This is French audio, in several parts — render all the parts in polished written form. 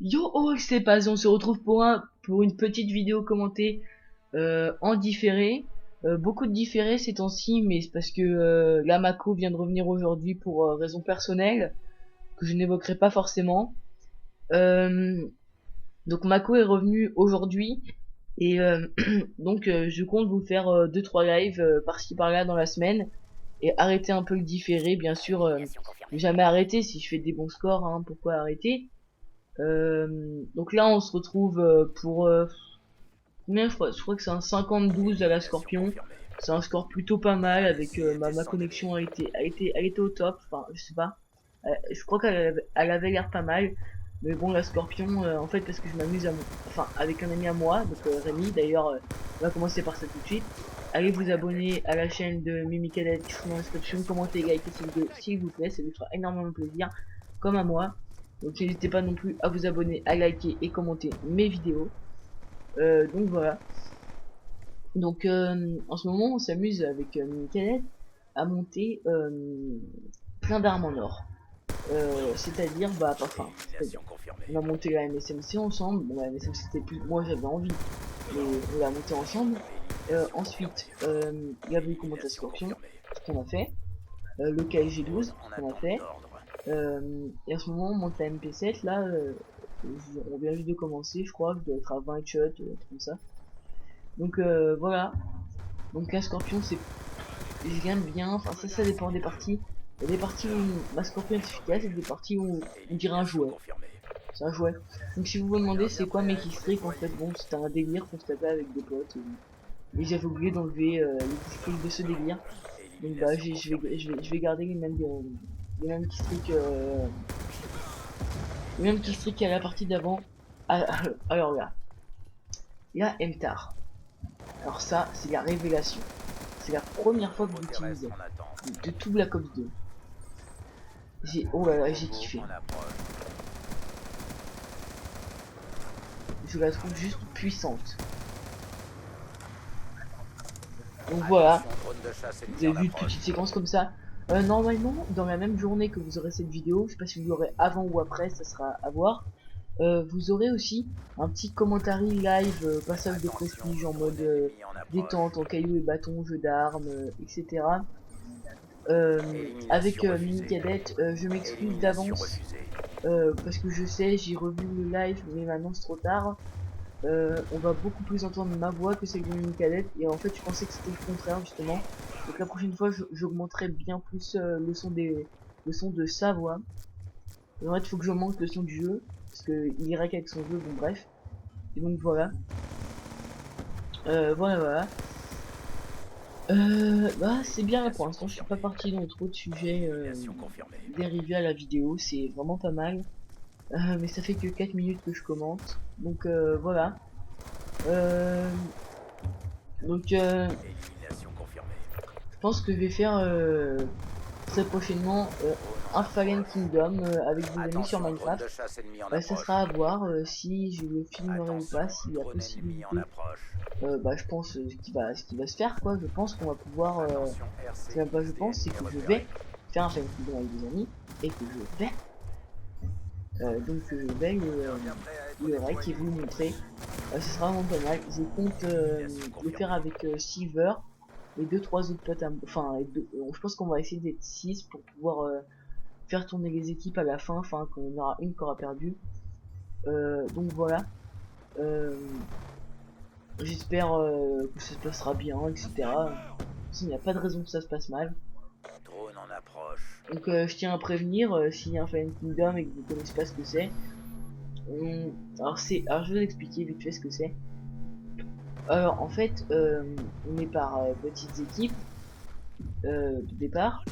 Yo, oh, c'est pas, on se retrouve pour une petite vidéo commentée en différé. Beaucoup de différés ces temps-ci, mais c'est parce que la Mako vient de revenir aujourd'hui pour raisons personnelles que je n'évoquerai pas forcément. Euh, donc Mako est revenu aujourd'hui et donc je compte vous faire 2-3 lives par-ci par-là dans la semaine et arrêter un peu le différé, bien sûr. Jamais arrêter si je fais des bons scores, hein, pourquoi arrêter? Donc là, on se retrouve pour combien je crois que c'est un 52 à la Scorpion. C'est un score plutôt pas mal avec ma connexion elle était au top. Enfin, je sais pas. Je crois elle avait l'air pas mal. Mais bon, la Scorpion, en fait, parce que je m'amuse enfin, avec un ami à moi, donc Rémi. D'ailleurs, on va commencer par ça tout de suite. Allez vous abonner à la chaîne de Mimicadet qui sera dans la description. Commentez, likez cette vidéo s'il vous plaît, ça nous fera énormément plaisir, comme à moi. Donc n'hésitez pas non plus à vous abonner, à liker et commenter mes vidéos. Donc voilà. Donc en ce moment on s'amuse avec Mickaël à monter plein d'armes en or. C'est-à-dire, bah enfin, on a monté la MSMC ensemble. Bon, la MSMC c'était plus, moi j'avais envie, mais on l'a monté ensemble. Ensuite, il y avait eu comment à Scorpion, ce qu'on a fait. Le KG12, ce qu'on a fait. Et en ce moment on monte la MP7 là. On vient juste de commencer, je crois, je dois être à 20 shots, un truc comme ça. Donc voilà. Donc un scorpion c'est, j'aime bien, enfin ça dépend des parties. Il y a des parties où ma scorpion est efficace et des parties où on dirait un jouet. C'est un jouet. Donc si vous vous demandez c'est quoi mes killstreaks, en fait bon c'était un délire qu'on se tapait avec des potes. Et j'avais oublié d'enlever les killstreaks de ce délire. Donc bah je vais garder les mêmes killstreaks qu'à la partie d'avant. Alors là, il y a MTAR. Alors ça c'est la révélation. C'est la première fois que je l'utilise de tout Black Ops 2. Oh là là, j'ai kiffé. Je la trouve juste puissante. Donc voilà, vous avez vu une petite séquence comme ça. Normalement, dans la même journée que vous aurez cette vidéo, je sais pas si vous l'aurez avant ou après, ça sera à voir. Vous aurez aussi un petit commentaire live, passage de prestige en mode détente, en cailloux et bâtons, jeu d'armes, etc. Avec Mini Cadette, je m'excuse d'avance parce que je sais, j'ai revu le live, mais maintenant c'est trop tard. On va beaucoup plus entendre ma voix que celle de Mini Cadette, et en fait je pensais que c'était le contraire justement. Donc la prochaine fois j'augmenterai bien plus le son de sa voix. Et en fait il faut que j'augmente le son du jeu, parce que il ira qu'avec son jeu, bon bref. Et donc voilà. Voilà. Bah c'est bien pour l'instant, je suis pas parti dans trop de sujets dérivés à la vidéo, c'est vraiment pas mal. Mais ça fait que 4 minutes que je commente, donc voilà. Euh, donc je pense que je vais faire très prochainement un Fallen Kingdom avec des amis sur Minecraft. Ça sera à voir si je le filmerai ou pas, s'il y a possibilité. Bah je pense ce qui va se faire quoi. Je pense qu'on va pouvoir c'est même pas je pense, c'est que je vais faire un Fallen Kingdom avec des amis et que je vais donc je vais le rec et vous le montrer. Ce sera vraiment pas mal. Je compte le faire avec Silver et 2-3 autres potes enfin je pense qu'on va essayer d'être 6 pour pouvoir faire tourner les équipes à la fin, enfin quand il y en aura une qui aura perdu. Donc voilà. Euh, J'espère que ça se passera bien, etc. Il n'y a pas de raison que ça se passe mal. Donc je tiens à prévenir s'il y a un Fallen Kingdom et que vous connaissez pas ce que c'est. Alors je vais vous expliquer vite fait ce que c'est. Alors en fait, on est par petites équipes de départ.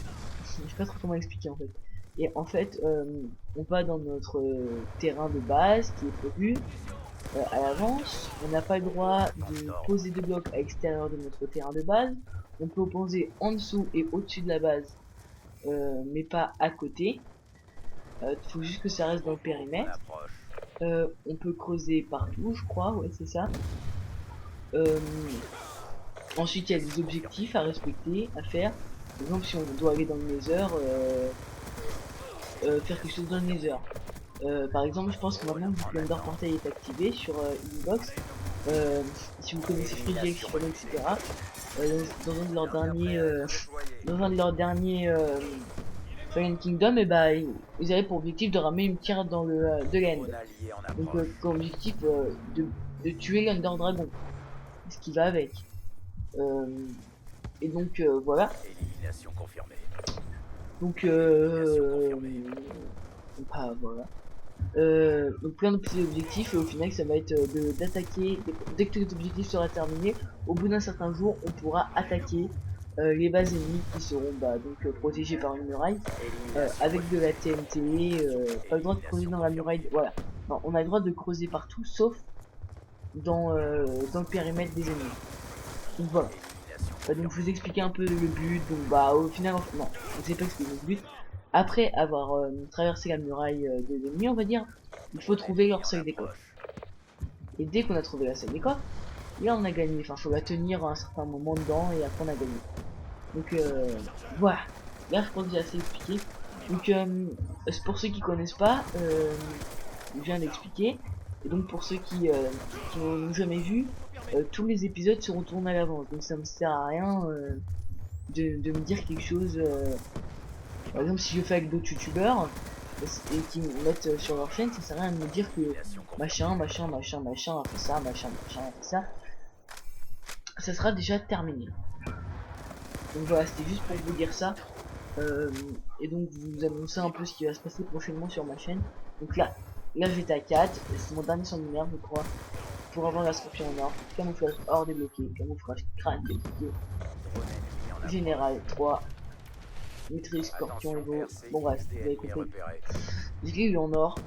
Je sais pas trop comment expliquer en fait. Et en fait, on va dans notre terrain de base qui est prévu à l'avance. On n'a pas le droit de poser de blocs à l'extérieur de notre terrain de base. On peut poser en dessous et au-dessus de la base, mais pas à côté. Faut juste que ça reste dans le périmètre. On peut creuser partout, je crois, ouais c'est ça. Euh, Ensuite, il y a des objectifs à respecter, à faire. Par exemple, si on doit aller dans le Nether, faire quelque chose dans le Nether. Par exemple, je pense que maintenant vu que l'Under Portal est activé sur Inbox, euh, si vous connaissez FreeGX, Shifuno, etc., dans un de leurs derniers, dans un de leurs derniers Fallen Kingdom, et bah ils avaient pour objectif de ramener une pierre dans le de l'end. Donc comme objectif de tuer l'Under Dragon, ce qui va avec. Euh, et donc voilà. Élimination confirmée. Donc bah, voilà. Donc plein de petits objectifs et au final ça va être d'attaquer dès que tous les objectifs sera terminé, au bout d'un certain jour on pourra attaquer les bases ennemies qui seront bah, donc protégées par une muraille avec de la TNT, pas le droit de creuser dans la muraille, voilà. Non, on a le droit de creuser partout sauf dans le périmètre des ennemis. Donc voilà. Donc je vous expliquer un peu le but. Donc bah au final, non, je sais pas expliquer le but. Après avoir traversé la muraille de l'ennemi, on va dire, il faut trouver leur seuil des coffres. Et dès qu'on a trouvé la seuil des coffres, là on a gagné. Enfin, faut la tenir à un certain moment dedans et après on a gagné. Donc voilà. Là je pense que j'ai assez expliqué. Donc pour ceux qui connaissent pas, je viens d'expliquer. Et donc pour ceux qui n'ont jamais vu, tous les épisodes seront tournés à l'avance. Donc ça me sert à rien de me dire quelque chose. Par exemple, si je fais avec d'autres youtubeurs et qui me mettent sur leur chaîne, ça sert à rien de me dire que machin a fait ça, machin a fait ça. Ça sera déjà terminé. Donc voilà, c'était juste pour vous dire ça. Et donc vous annoncer un peu ce qui va se passer prochainement sur ma chaîne. Donc là j'étais à 4, c'est mon dernier sanguinaire je crois. Pour avoir la scorpion en or, camouflage or débloqué, camouflage crâne débloqué, général 3, maîtrise scorpion Evo, bon bref, vous avez compris. Je l'ai eu en or.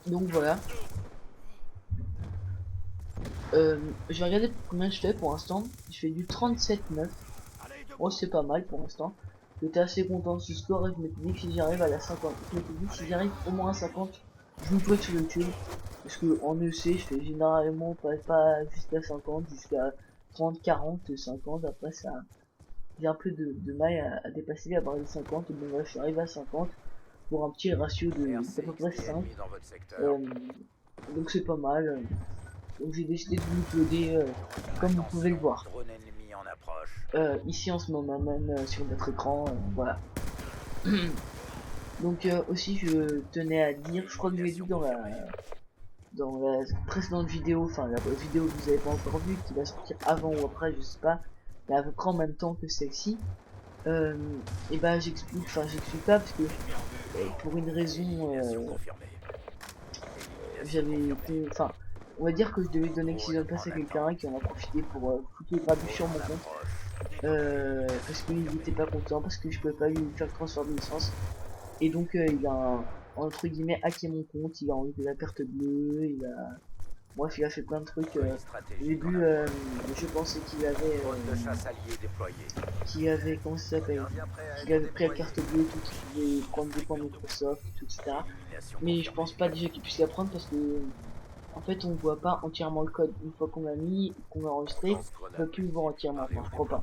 Donc voilà. Je vais regarder combien je fais pour l'instant. Je fais du 37,9. Oh c'est pas mal pour l'instant. J'étais assez content de ce score et je m'étais dit que si j'arrive à la 50, je m'étais dit que si j'arrive au moins à 50, je vous poste sur YouTube. Parce que en EC, je fais généralement pas jusqu'à 50, jusqu'à 30, 40, 50. Après ça, j'ai un peu de mal à dépasser la barre des 50. Et bon là, je suis arrivé à 50 pour un petit ratio d'à peu près 5. Donc c'est pas mal. Donc j'ai décidé de vous uploader comme vous pouvez le voir. Ici en ce moment même sur votre écran, voilà. Donc aussi je tenais à dire, je crois que je l'ai dit dans la précédente vidéo, enfin la vidéo que vous avez pas encore vue, qui va sortir avant ou après, je sais pas, mais à peu près en même temps que celle-ci. Et bah j'explique pas parce que pour une raison, j'avais, enfin, on va dire que je devais donner Season Pass à quelqu'un qui en a profité pour foutre les grabuge sur mon compte. Parce qu'il était pas content, parce que je pouvais pas lui faire le transfert de licence. Et donc il a entre guillemets hacké mon compte, il a enlevé la carte bleue, bref il a fait plein de trucs. Au début je pensais qu'il avait comment ça s'appelle, qu'il avait pris la carte bleue, tout, qu'il pouvait prendre des points Microsoft, tout, etc. Mais je pense pas déjà qu'il puisse la prendre parce que en fait on voit pas entièrement le code. Une fois qu'on l'a mis, qu'on l'a enregistré, on peut plus le voir entièrement, enfin je crois pas.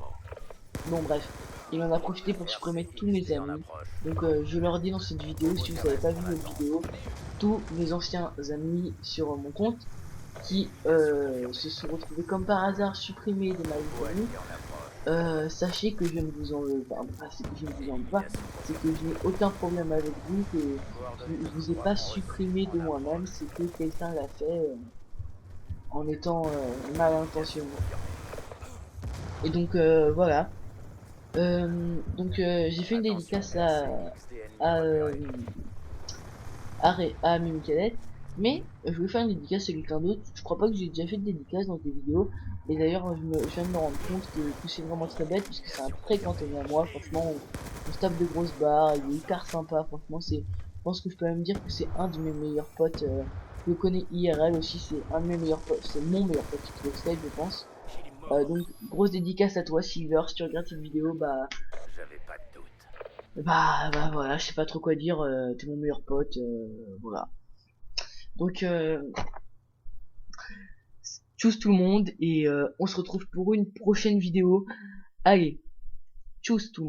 Bon bref, il en a profité pour supprimer tous mes amis. Donc je leur dis dans cette vidéo, si vous n'avez pas vu notre vidéo, tous mes anciens amis sur mon compte qui se sont retrouvés comme par hasard supprimés de ma liste d'amis, sachez que je ne vous en veux pas, c'est que je ne vous en veux pas, c'est que je n'ai aucun problème avec vous, que je vous ai pas supprimé de moi-même, c'est que quelqu'un l'a fait en étant mal intentionné. Et donc voilà. J'ai fait une dédicace à, à Mimikadette, mais je voulais faire une dédicace à quelqu'un d'autre. Je crois pas que j'ai déjà fait de dédicace dans des vidéos, et d'ailleurs je viens de me rendre compte que c'est vraiment très bête, puisque c'est un très grand ami à moi. Franchement on se tape de grosses barres, il est hyper sympa, franchement je pense que je peux même dire que c'est un de mes meilleurs potes. Je le connais IRL aussi, c'est un de mes meilleurs potes, c'est mon meilleur pote Xbox, je pense. Donc grosse dédicace à toi Silver, si tu regardes cette vidéo, bah voilà, je sais pas trop quoi dire, t'es mon meilleur pote, voilà. Donc tchuss tout le monde et on se retrouve pour une prochaine vidéo. Allez, tchuss tout le monde.